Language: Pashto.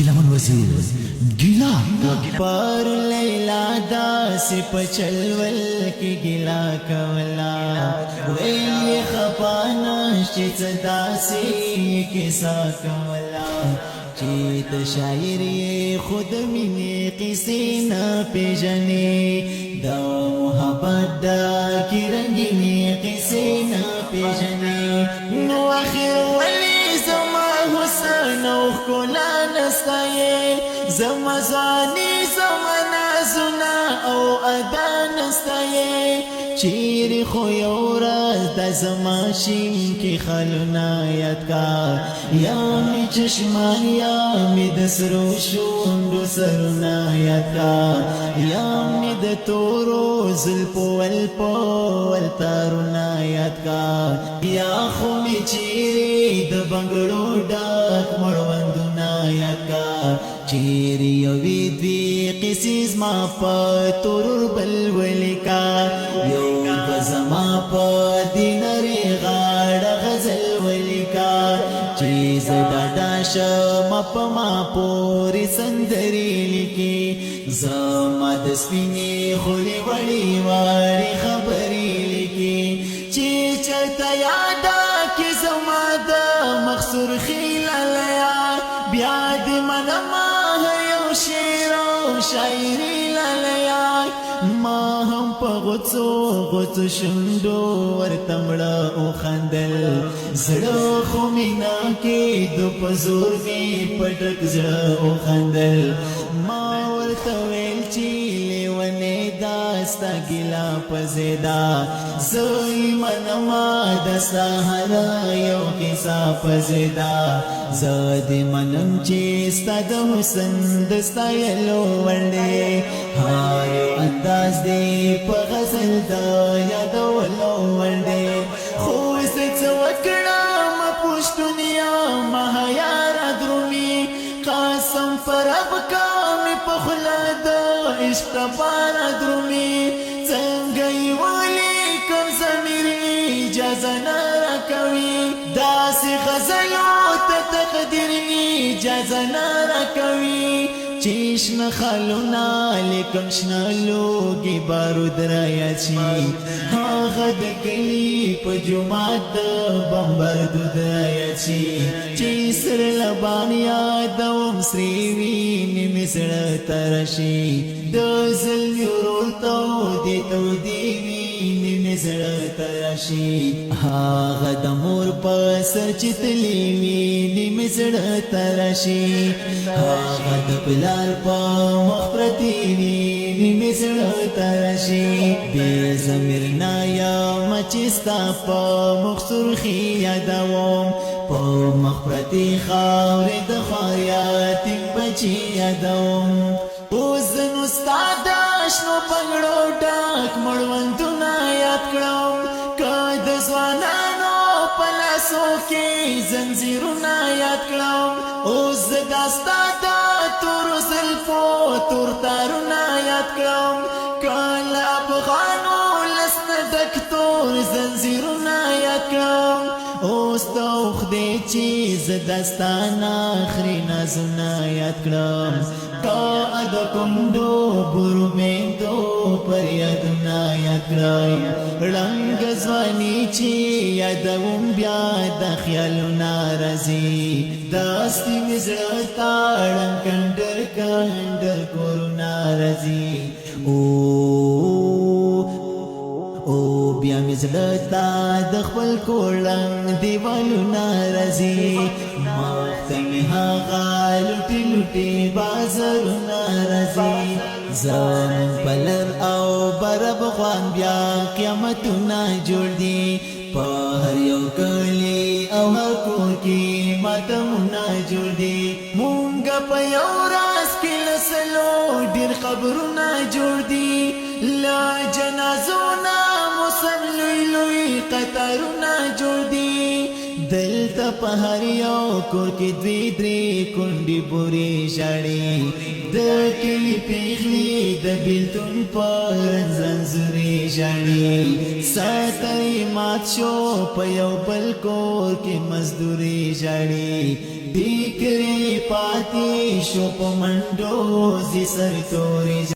لمن وزیر گیلا پر لیلا داس پچلول کی گلا کولا ویلی خپانا شچ داسی کیسا کولا چیت شاعری خود مینی قصی نا پیجنی دا محبت دا کی رنگینی قصی نا پیجنی نو آخر ولی زما حسن او کلا نستای زما زانی زما نازنا او ادا نستای چیری خو یو راز د زما شین کی خلونا یاد کا یا می چشمان یا می د سرو شوندو سرنا یاد کا یا می د تورو زلپو ول تارنا یاد کا یا خو می چیری د بنگړو ډاک مړوندنا یاد کا چیری یو وی قصیز ما پتور بل ولکا یو بزما په دینری غاړه غزل ولیکا چیز ډاډا شم په ما پوری سندري لیکي زما د سپینې خولي وړي وړي خبرې لیکي چې چرته یادا کې زما د مخسور خیلالیا بیا دې منما یو شعر او شاعري لالیا ما هم په غوڅو شوندو ورتمړه او خندل زړه خو مینا کې د پزور می پټک زړه او خندل ما ورته ویل چې لیونه داستا ګلا پزیدا زوی منما د سهارا یو کیسا پزیدا زاد منم چې ستاد حسن دستا یلو ونډه هاي انداز دی په غزل دا یادولو ونډه خو څه وکړم پښتونیا ما یار درومي قسم پر اب کا می په خلد عشق بار درومي څنګه ویلي کوم زمير اجازه نه کوي داس غزلو ته تقدیر اجازه نه کوي چیشن خلونا لیکن شنالوگی بارود رایچی آغا دکلی پا جماعت بمبر دود رایچی چی سر لبان یادوم سریوی نمسر ترشی دو ظلمی رولتو دیتو دیوی نمسر ترشی آغا دمور پسر چتلیوی نمسر ترشی آغا دپلا پا مخبرتینی نیمی زړه ترشی بی زمیرنا یا مچستا پا مخصور خی یادوم پا مخبرتی خاور دخواریاتی بچی یادوم اوزن استاد شنو پنگڑو ڈاک مڑوندونا یاد کرم که دزوانانو پلاسو کی زنزیرونا یاد کرم اوز داستا تور زلفو تور تارنا یاد کرم کال افغانو لسن دکتور زنزیرنا یاد کرم اوست اوخ دی چیز دستانا آخری نازونا یاد کرم کا اد کندو برو میندو پر یادنا یاد کرم رنگ زوانی چی یادوم بیا د خیالونا رزی داستی مزرتا کندر کورونا رزی او بیا مزلتا د خپل کولنګ دیوالونا رزی مختمی هاغا لوٹی بازارونا رزی زمون پلر او برب خوان بیا قیامتونا جوړ دی په هر یو کلی او هر کور کې ماتمونا جوړ دی مونږ په یو راز کې لسلو ډیر خبرونه جوړ دي لا جنازونه موسم لوی قطارونه جوړ دي دلته په هر یو کور کې دوی درې کونډې پورې ژاړي د کلي پیغلې د بیلتون په زنځورې ژاړي ساترې مات شو په یو بل کور کې مزدورې ژاړي فکری پاتی شو پا منڈو زی سر توری